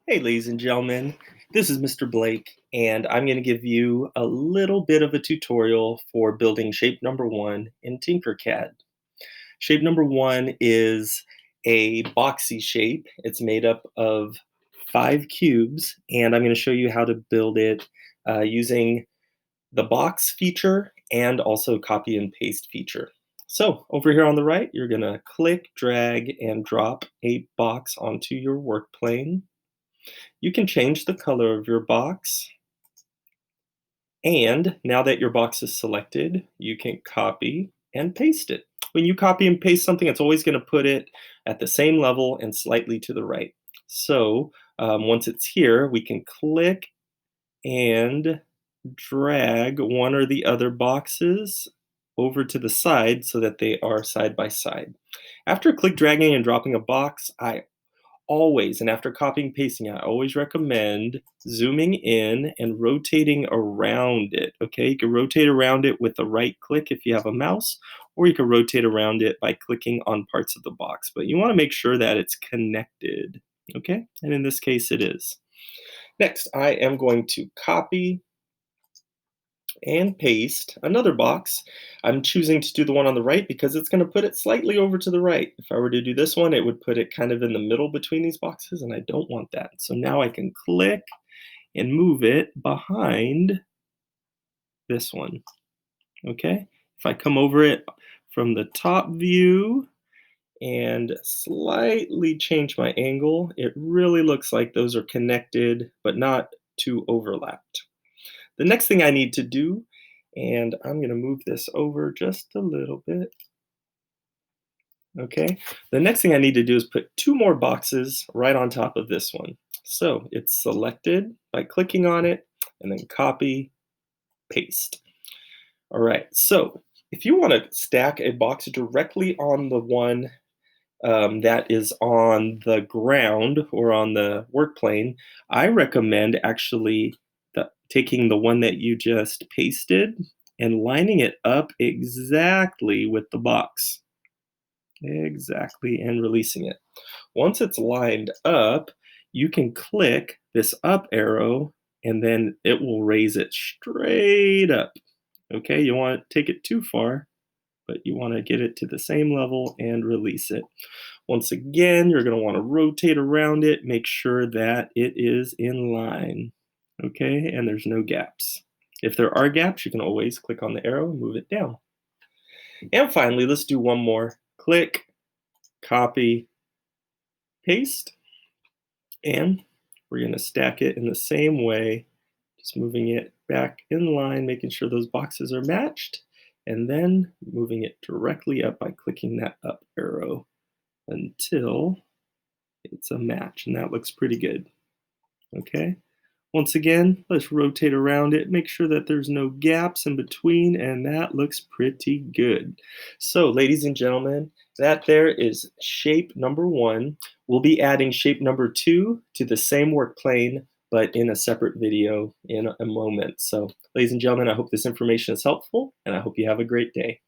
Hey, ladies and gentlemen, this is Mr. Blake, and I'm going to give you a little bit of a tutorial for building shape number one in TinkerCAD. Shape number one is a boxy shape. It's made up of 5 cubes, and I'm going to show you how to build it using the box feature and also copy and paste feature. So over here on the right, you're going to click, drag, and drop a box onto your work plane. You can change the color of your box, and now that your box is selected, you can copy and paste it. When you copy and paste something, it's always going to put it at the same level and slightly to the right. So once it's here, we can click and drag one or the other boxes over to the side so that they are side by side. After click dragging and dropping a box, I always, and after copying and pasting, I always recommend zooming in and rotating around it. Okay, you can rotate around it with the right click if you have a mouse, or you can rotate around it by clicking on parts of the box. But you want to make sure that it's connected. Okay, and in this case, it is. Next, I am going to copy and paste another box. I'm choosing to do the one on the right because it's going to put it slightly over to the right. If I were to do this one, it would put it kind of in the middle between these boxes, and I don't want that. So now I can click and move it behind this one. Okay? If I come over it from the top view and slightly change my angle, it really looks like those are connected, but not too overlapped. The next thing I need to do, and I'm going to move this over just a little bit. Okay, the next thing I need to do is put 2 more boxes right on top of this one. So it's selected by clicking on it and then copy, paste. All right, so if you want to stack a box directly on the one that is on the ground or on the work plane, I recommend actually taking the one that you just pasted and lining it up exactly with the box. Exactly, and releasing it. Once it's lined up, you can click this up arrow and then it will raise it straight up. Okay, you want to take it too far, but you want to get it to the same level and release it. Once again, you're going to want to rotate around it, make sure that it is in line, okay, and there's no gaps. If there are gaps, you can always click on the arrow and move it down. And finally, let's do one more. Click, copy, paste, and we're going to stack it in the same way, just moving it back in line, making sure those boxes are matched, and then moving it directly up by clicking that up arrow until it's a match, and that looks pretty good. Okay, once again, let's rotate around it, make sure that there's no gaps in between, and that looks pretty good. So ladies and gentlemen, that there is shape number one. We'll be adding shape number two to the same work plane, but in a separate video in a moment. So ladies and gentlemen, I hope this information is helpful, and I hope you have a great day.